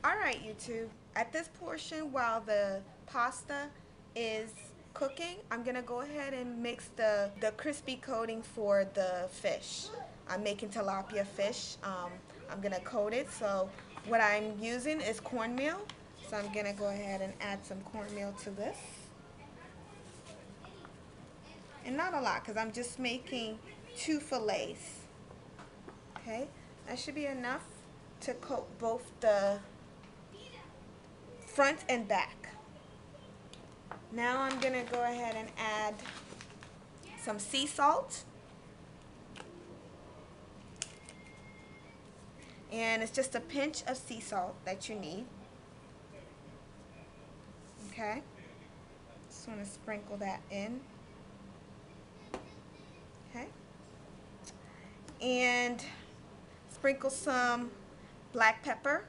Alright, YouTube. At this portion, while the pasta is cooking, I'm going to go ahead and mix the crispy coating for the fish. I'm making tilapia fish. I'm going to coat it. So what I'm using is cornmeal. So I'm going to go ahead and add some cornmeal to this. And not a lot because I'm just making 2 fillets. Okay, that should be enough to coat both the front and back. Now I'm going to go ahead and add some sea salt. And it's just a pinch of sea salt that you need. Okay, just want to sprinkle that in. Okay, and sprinkle some black pepper.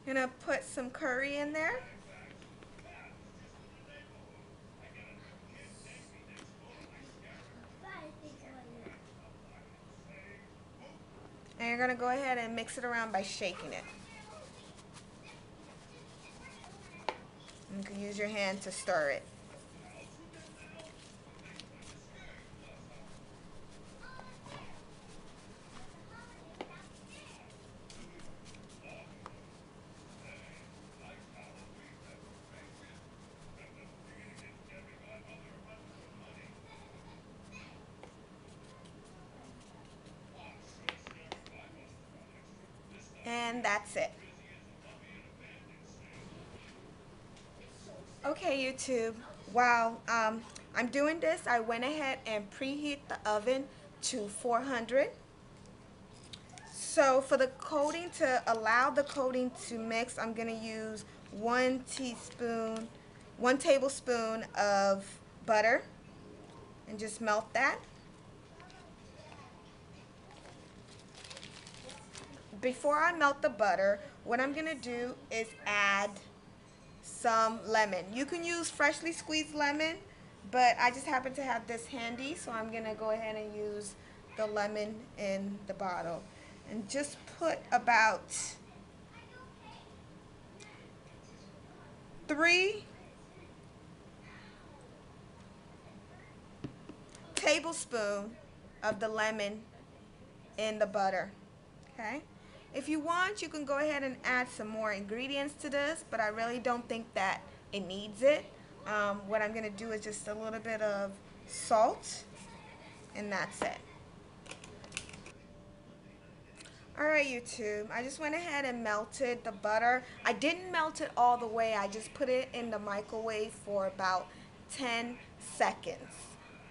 Gonna put some curry in there. And you're gonna go ahead and mix it around by shaking it. You can use your hand to stir it. And that's it. Okay, YouTube, while I'm doing this, I went ahead and preheat the oven to 400. So for the coating, to allow the coating to mix, I'm going to use 1 tablespoon of butter and just melt that. Before I melt the butter, what I'm going to do is add some lemon. You can use freshly squeezed lemon, but I just happen to have this handy, so I'm going to go ahead and use the lemon in the bottle. And just put about 3 tablespoons of the lemon in the butter. Okay? If you want, you can go ahead and add some more ingredients to this, but I really don't think that it needs it. What I'm going to do is just a little bit of salt, and that's it. Alright, YouTube, I just went ahead and melted the butter. I didn't melt it all the way. I just put it in the microwave for about 10 seconds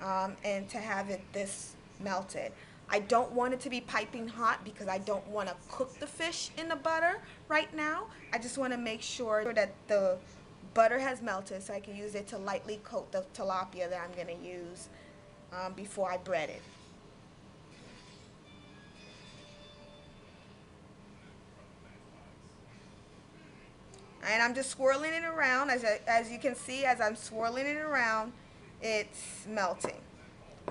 and to have it this melted. I don't want it to be piping hot because I don't want to cook the fish in the butter right now. I just want to make sure that the butter has melted so I can use it to lightly coat the tilapia that I'm going to use before I bread it. And I'm just swirling it around. As you can see, as I'm swirling it around, it's melting.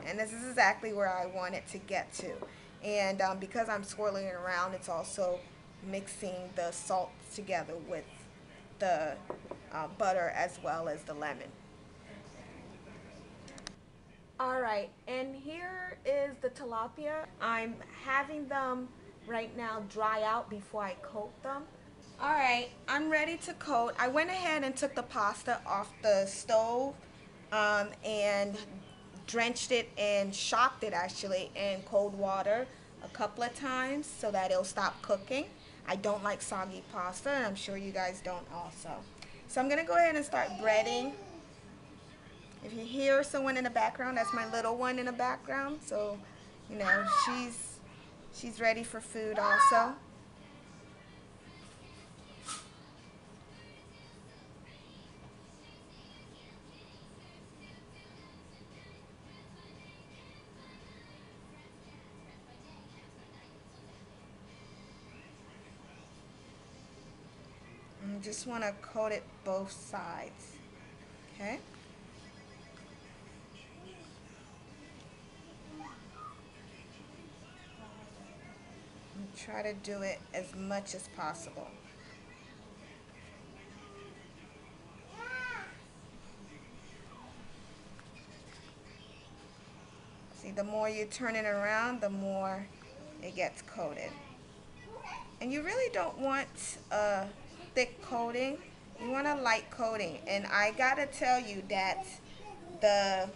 And this is exactly where I want it to get to. And because I'm swirling it around, it's also mixing the salt together with the butter as well as the lemon. Alright, and here is the tilapia. I'm having them right now dry out before I coat them. Alright, I'm ready to coat. I went ahead and took the pasta off the stove and drenched it and shocked it actually in cold water a couple of times so that it'll stop cooking. I don't like soggy pasta, and I'm sure you guys don't also. So I'm going to go ahead and start breading. If you hear someone in the background, that's my little one in the background. So, you know, she's ready for food also. And just want to coat it both sides. Okay? try to do it as much as possible. See, the more you turn it around, the more it gets coated. And you really don't want a thick coating. You want a light coating. And I gotta tell you that the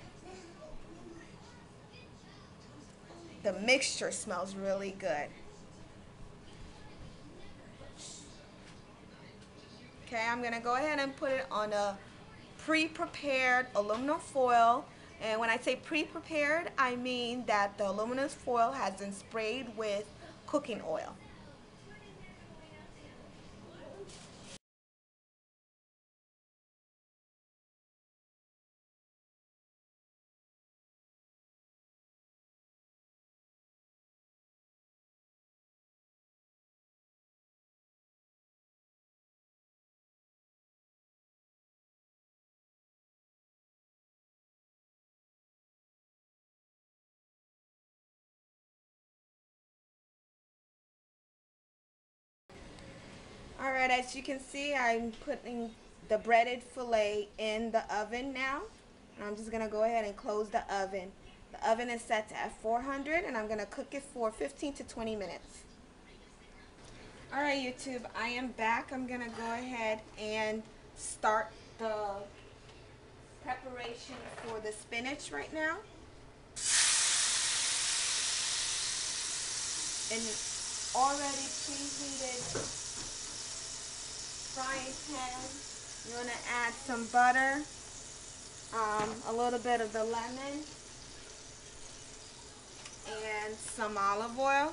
the mixture smells really good. Okay, I'm gonna go ahead and put it on a pre-prepared aluminum foil. And when I say pre-prepared, I mean that the aluminum foil has been sprayed with cooking oil. Alright, as you can see, I'm putting the breaded fillet in the oven now. And I'm just going to go ahead and close the oven. The oven is set at 400 and I'm going to cook it for 15 to 20 minutes. Alright YouTube, I am back. I'm going to go ahead and start the preparation for the spinach right now. And already preheated frying pan. You want to add some butter, a little bit of the lemon, and some olive oil.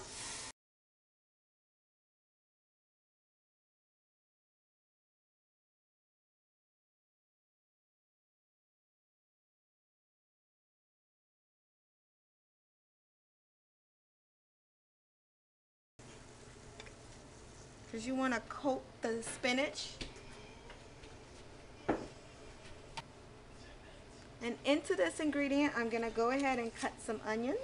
Because you want to coat the spinach. And into this ingredient, I'm going to go ahead and cut some onions.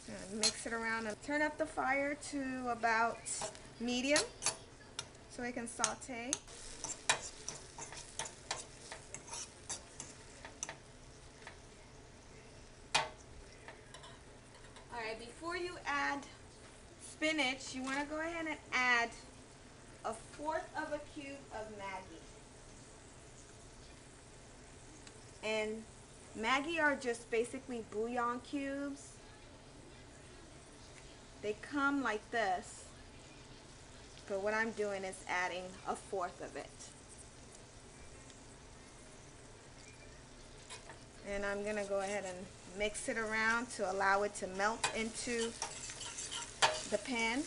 And mix it around and turn up the fire to about medium so it can saute. Alright, before you add spinach, you want to go ahead and add 1/4 of a cube of Maggi. And Maggi are just basically bouillon cubes. They come like this, but what I'm doing is adding 1/4 of it. And I'm going to go ahead and mix it around to allow it to melt into the pan.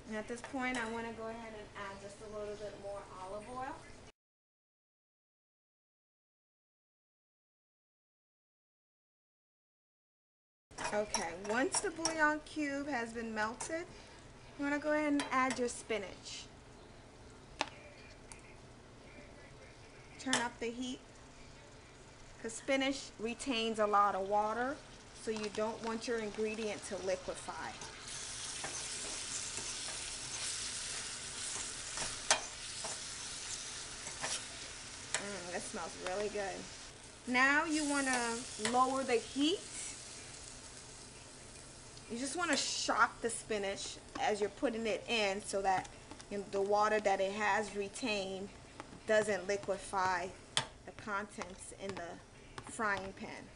And at this point, I want to go ahead and add just a little bit more olive oil. Okay, once the bouillon cube has been melted, you want to go ahead and add your spinach. Turn up the heat because spinach retains a lot of water, so you don't want your ingredient to liquefy. That smells really good. Now you want to lower the heat. You just want to shock the spinach as you're putting it in so that the water that it has retained doesn't liquefy the contents in the frying pan.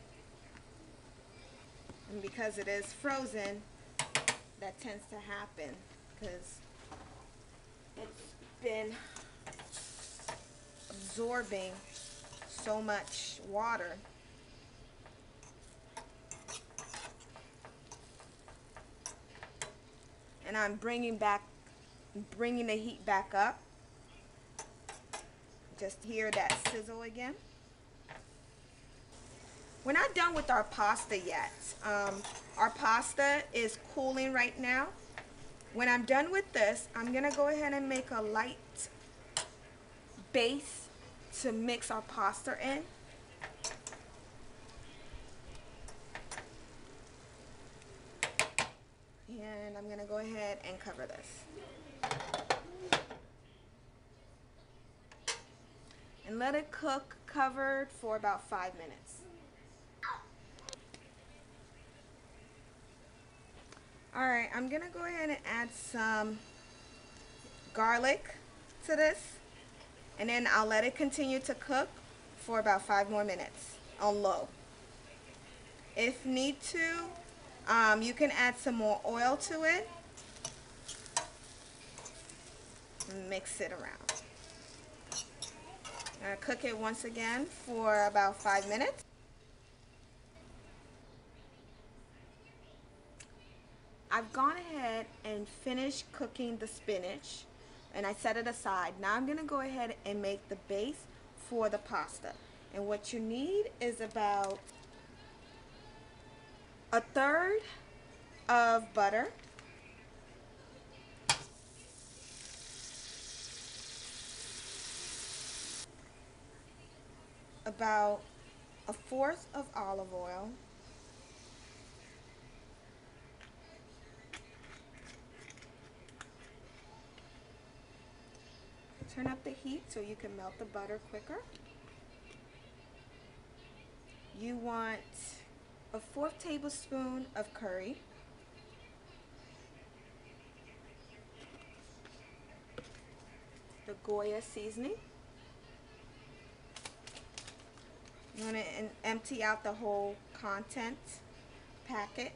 And because it is frozen, that tends to happen because it's been absorbing so much water. And I'm bringing the heat back up. Just hear that sizzle again. We're not not done with our pasta yet. Our pasta is cooling right now. When I'm done with this, I'm gonna go ahead and make a light base to mix our pasta in. And I'm gonna go ahead and cover this. And let it cook covered for about 5 minutes. Alright, I'm gonna go ahead and add some garlic to this, and then I'll let it continue to cook for about 5 more minutes on low. If need to, you can add some more oil to it. Mix it around. Cook it once again for about 5 minutes. I've gone ahead and finished cooking the spinach and I set it aside. Now I'm going to go ahead and make the base for the pasta. And what you need is about 1/3 of butter, about 1/4 of olive oil, turn up the heat so you can melt the butter quicker. You want a 1/4 tablespoon of curry, the Goya seasoning. You want to empty out the whole content packet.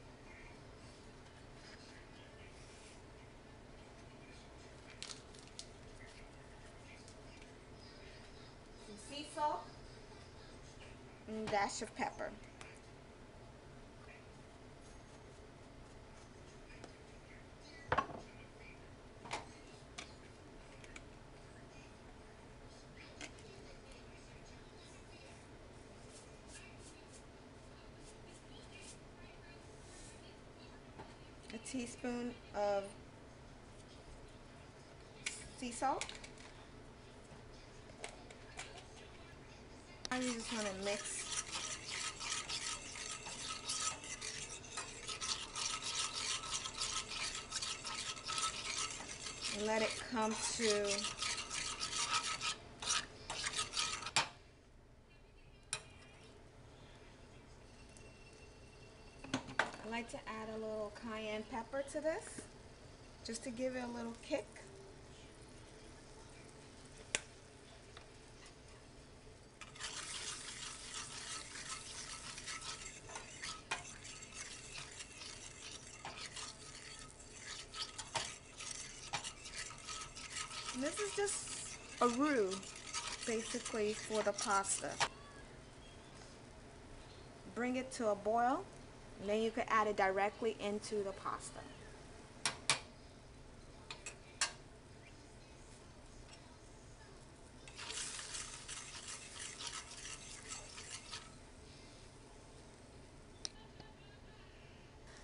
Some sea salt and a dash of pepper. A teaspoon of sea salt. Now you just want to mix. And let it come to I like to add a little cayenne pepper to this, just to give it a little kick. And this is just a roux, basically, for the pasta. Bring it to a boil, and then you can add it directly into the pasta.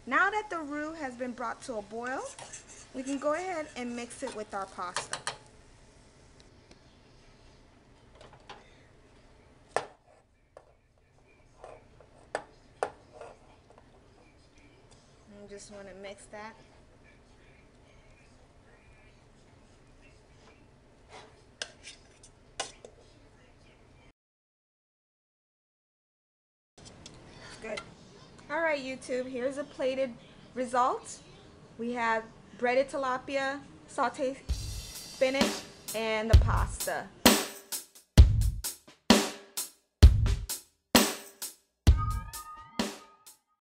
Now that the roux has been brought to a boil, we can go ahead and mix it with our pasta. And just want to mix that. Good. Alright YouTube, here's a plated result. We have breaded tilapia, sauteed spinach, and the pasta.